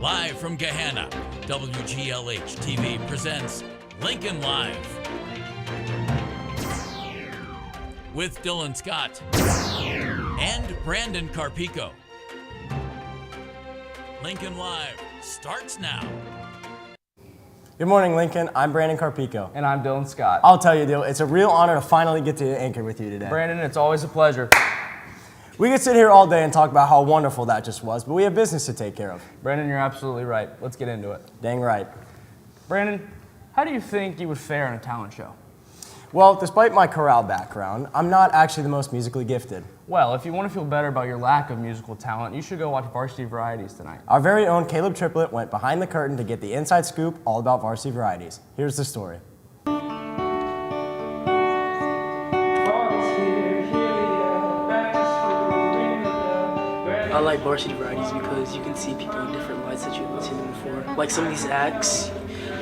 Live from Gahanna, WGLH TV presents Lincoln Live with Dylan Scott and Brandon Carpico. Lincoln Live starts now. Good morning, Lincoln. I'm Brandon Carpico. And I'm Dylan Scott. I'll tell you, Dylan, it's a real honor to finally get to anchor with you today. Brandon, it's always a pleasure. We could sit here all day and talk about how wonderful that just was, but we have business to take care of. Brandon, you're absolutely right. Let's get into it. Dang right. Brandon, how do you think you would fare in a talent show? Well, despite my chorale background, I'm not actually the most musically gifted. Well, if you want to feel better about your lack of musical talent, you should go watch Varsity Varieties tonight. Our very own Caleb Triplett went behind the curtain to get the inside scoop all about Varsity Varieties. Here's the story. I like Varsity Varieties because you can see people in different lights that you haven't seen them before. Like some of these acts,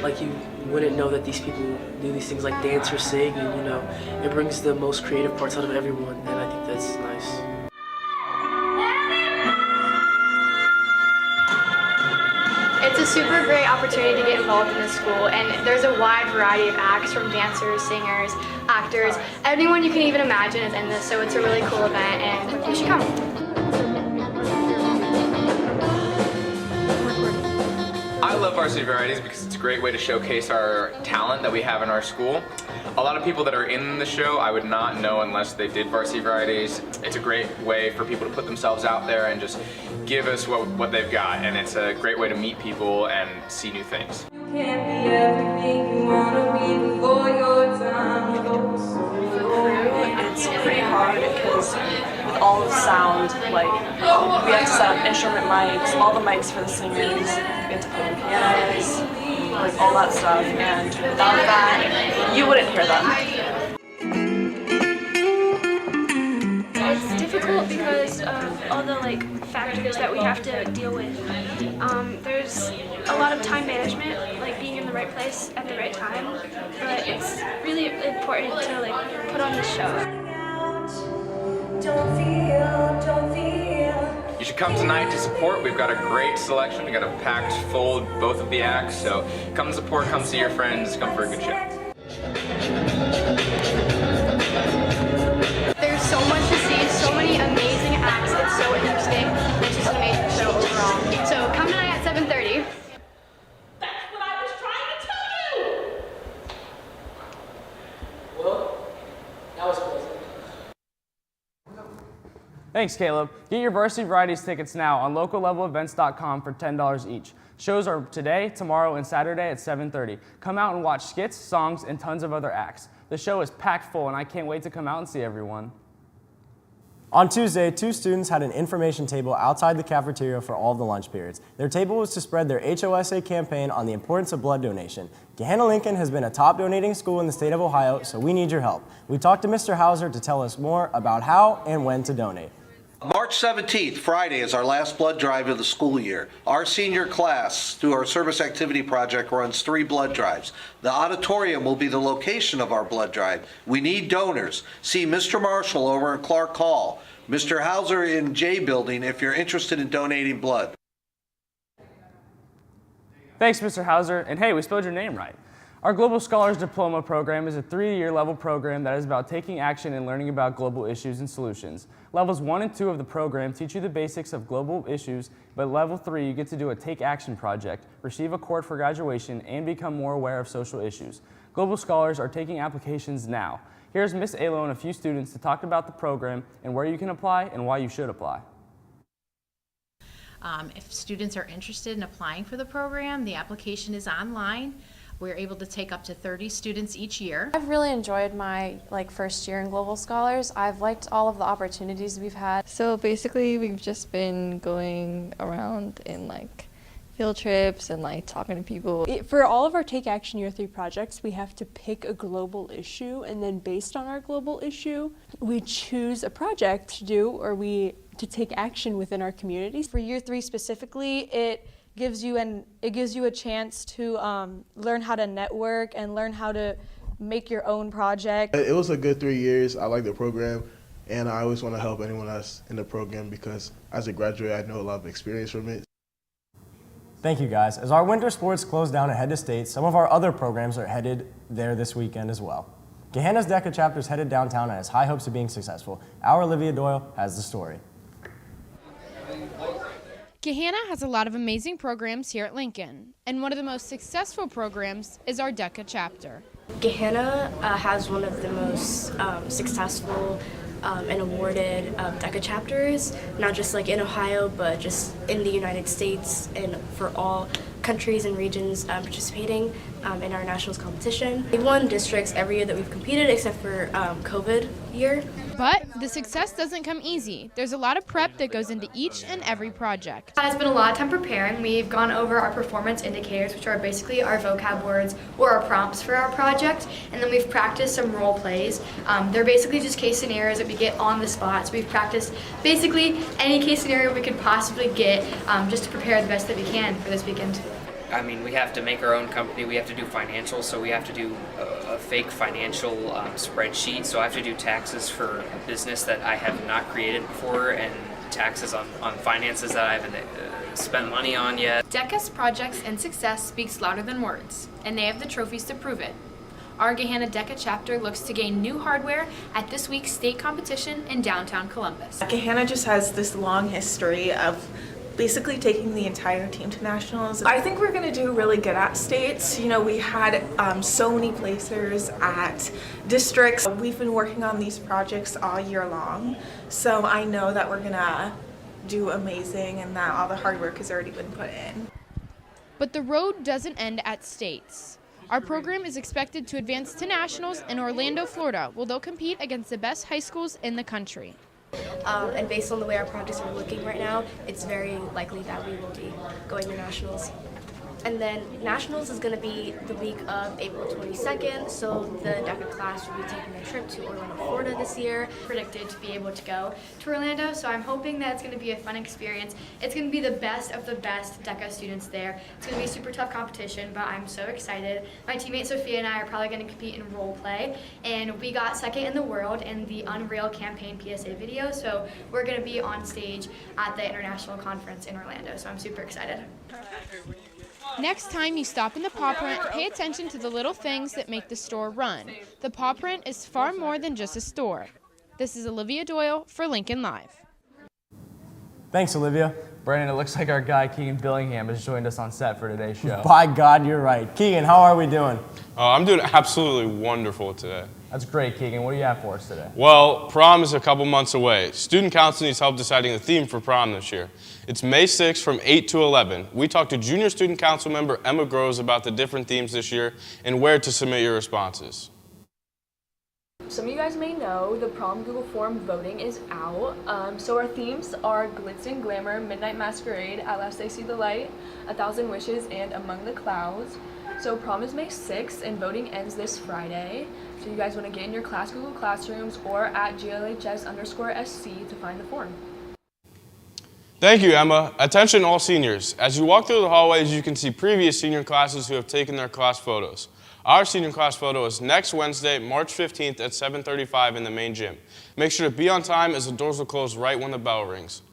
like you wouldn't know that these people do these things like dance or sing, and you know, it brings the most creative parts out of everyone, and I think that's nice. It's a super great opportunity to get involved in this school, and there's a wide variety of acts from dancers, singers, actors. Anyone you can even imagine is in this, so it's a really cool event, and you should come. I love Varsity Varieties because it's a great way to showcase our talent that we have in our school. A lot of people that are in the show I would not know unless they did Varsity Varieties. It's a great way for people to put themselves out there and just give us what they've got, and it's a great way to meet people and see new things. You can't be everything you wanna be before your time goes. It's pretty hard because with all of sound, like we have to set up instrument mics, all the mics for the singers, we have to put in pianos, like all that stuff, and without that, you wouldn't hear them. It's difficult because of all the factors that we have to deal with. There's a lot of time management, like being in the right place at the right time, but it's really important to put on the show. You should come tonight to support. We've got a great selection. We've got a packed full both of the acts, so come support, come see your friends, come for a good show. There's so much to see, so many amazing acts. It's so interesting. It's just an amazing show overall. So come tonight at 7:30. That's what I was trying to tell you! Well, that was pleasant. Thanks, Caleb. Get your Varsity Varieties tickets now on locallevelevents.com for $10 each. Shows are today, tomorrow, and Saturday at 7:30. Come out and watch skits, songs, and tons of other acts. The show is packed full, and I can't wait to come out and see everyone. On Tuesday, 2 students had an information table outside the cafeteria for all of the lunch periods. Their table was to spread their HOSA campaign on the importance of blood donation. Gahanna Lincoln has been a top donating school in the state of Ohio, so we need your help. We talked to Mr. Hauser to tell us more about how and when to donate. March 17th, Friday, is our last blood drive of the school year. Our senior class, through our service activity project, runs 3 blood drives. The auditorium will be the location of our blood drive. We need donors. See Mr. Marshall over in Clark Hall, Mr. Hauser in J Building if you're interested in donating blood. Thanks, Mr. Hauser. And hey, we spelled your name right. Our Global Scholars Diploma program is a 3-year level program that is about taking action and learning about global issues and solutions. Levels 1 and 2 of the program teach you the basics of global issues, but level 3 you get to do a Take Action project, receive a cord for graduation, and become more aware of social issues. Global Scholars are taking applications now. Here's Miss Alo and a few students to talk about the program and where you can apply and why you should apply. If students are interested in applying for the program, the application is online. We're able to take up to 30 students each year. I've really enjoyed my first year in Global Scholars. I've liked all of the opportunities we've had. So basically we've just been going around in field trips and talking to people. For all of our Take Action Year 3 projects, we have to pick a global issue, and then based on our global issue, we choose a project to do to take action within our communities. For Year 3 specifically, it gives you a chance to learn how to network and learn how to make your own project. It was a good 3 years. I like the program, and I always want to help anyone else in the program because as a graduate, I know a lot of experience from it. Thank you, guys. As our winter sports close down and head to state, some of our other programs are headed there this weekend as well. Gahanna's DECA chapter is headed downtown and has high hopes of being successful. Our Olivia Doyle has the story. Gahanna has a lot of amazing programs here at Lincoln, and one of the most successful programs is our DECA chapter. Gahanna has one of the most successful and awarded DECA chapters, not just like in Ohio, but just in the United States and for all countries and regions participating in our nationals competition. We've won districts every year that we've competed except for COVID year. But the success doesn't come easy. There's a lot of prep that goes into each and every project. It's been a lot of time preparing. We've gone over our performance indicators, which are basically our vocab words or our prompts for our project, and then we've practiced some role plays. They're basically just case scenarios that we get on the spot. So we've practiced basically any case scenario we could possibly get just to prepare the best that we can for this weekend. I mean, we have to make our own company. We have to do financials, so we have to do a fake financial spreadsheet. So I have to do taxes for a business that I have not created before, and taxes on finances that I haven't spent money on yet. DECA's projects and success speaks louder than words, and they have the trophies to prove it. Our Gahanna DECA chapter looks to gain new hardware at this week's state competition in downtown Columbus. Gahanna just has this long history of basically taking the entire team to nationals. I think we're going to do really good at states. You know, we had so many placers at districts. We've been working on these projects all year long, so I know that we're going to do amazing and that all the hard work has already been put in. But the road doesn't end at states. Our program is expected to advance to nationals in Orlando, Florida, where they'll compete against the best high schools in the country. And based on the way our projects are looking right now, it's very likely that we will be going to nationals. And then nationals is going to be the week of April 22nd, so the DECA class will be taking a trip to Orlando, Florida this year. Predicted to be able to go to Orlando, so I'm hoping that it's going to be a fun experience. It's going to be the best of the best DECA students there. It's going to be a super tough competition, but I'm so excited. My teammate Sophia and I are probably going to compete in role play, and we got second in the world in the Unreal campaign PSA video, so we're going to be on stage at the international conference in Orlando, so I'm super excited. Next time you stop in the paw print, pay attention to the little things that make the store run. The paw print is far more than just a store. This is Olivia Doyle for Lincoln Live. Thanks, Olivia. Brandon, it looks like our guy Keegan Billingham has joined us on set for today's show. By God, you're right. Keegan, how are we doing? I'm doing absolutely wonderful today. That's great, Keegan. What do you have for us today? Well, prom is a couple months away. Student council needs help deciding the theme for prom this year. It's May 6th from 8 to 11. We talked to junior student council member Emma Groves about the different themes this year and where to submit your responses. Some of you guys may know the prom Google form voting is out. So our themes are Glitz and Glamour, Midnight Masquerade, At Last They See the Light, 1,000 Wishes, and Among the Clouds. So prom is May 6th and voting ends this Friday. So you guys want to get in your class Google Classrooms or at GLHS_SC to find the form. Thank you, Emma. Attention all seniors. As you walk through the hallways, you can see previous senior classes who have taken their class photos. Our senior class photo is next Wednesday, March 15th at 7:35 in the main gym. Make sure to be on time as the doors will close right when the bell rings.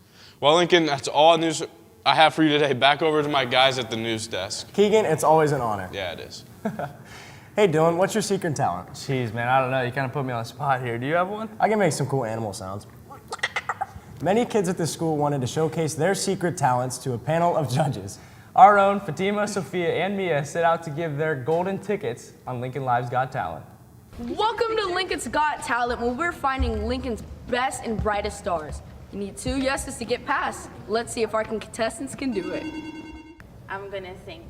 Well, Lincoln, that's all news I have for you today. Back over to my guys at the news desk. Keegan, it's always an honor. Yeah, it is. Hey, Dylan, what's your secret talent? Jeez, man, I don't know. You kind of put me on the spot here. Do you have one? I can make some cool animal sounds. Many kids at this school wanted to showcase their secret talents to a panel of judges. Our own Fatima, Sophia, and Mia set out to give their golden tickets on Lincoln Live's Got Talent. Welcome to Lincoln's Got Talent, where we're finding Lincoln's best and brightest stars. You need 2 yeses to get past. Let's see if our contestants can do it. I'm gonna sing.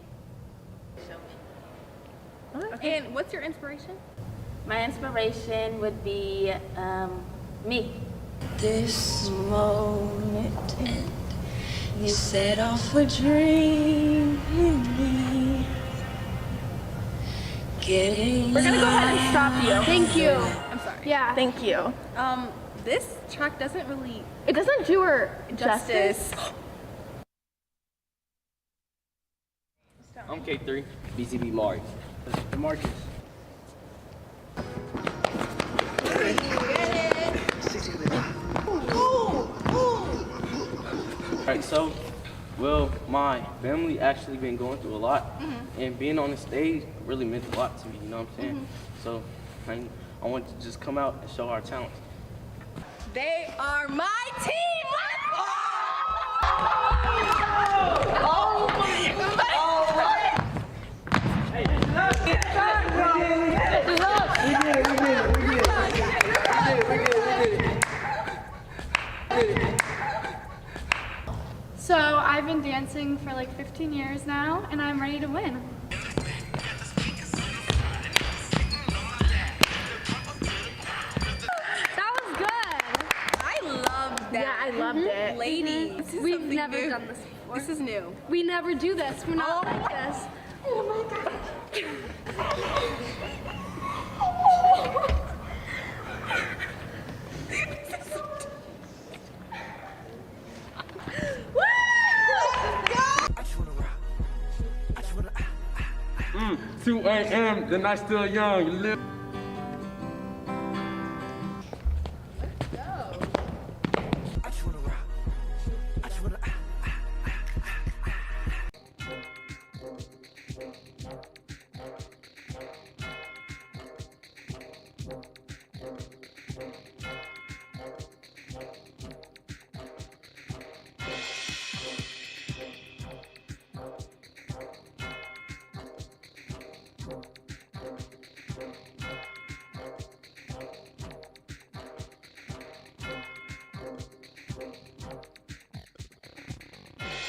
Okay. And what's your inspiration? My inspiration would be me. This moment, you set off a dream in me. We're gonna go ahead and stop you. Thank you. I'm sorry. Yeah. Thank you. This track doesn't really. It doesn't do her justice. I'm K3, BCB Mark. Marcus. Alright, so Well, my family actually been going through a lot, and being on the stage really meant a lot to me, you know what I'm saying? So I want to just come out and show our talents. They are my team! So I've been dancing for like 15 years now, and I'm ready to win. That was good. I loved that. Yeah, I loved it. Ladies, We've never done this before. This is new. We never do this. We're not like this. Oh my god. Mm, 2 a.m., the night's still young. You live.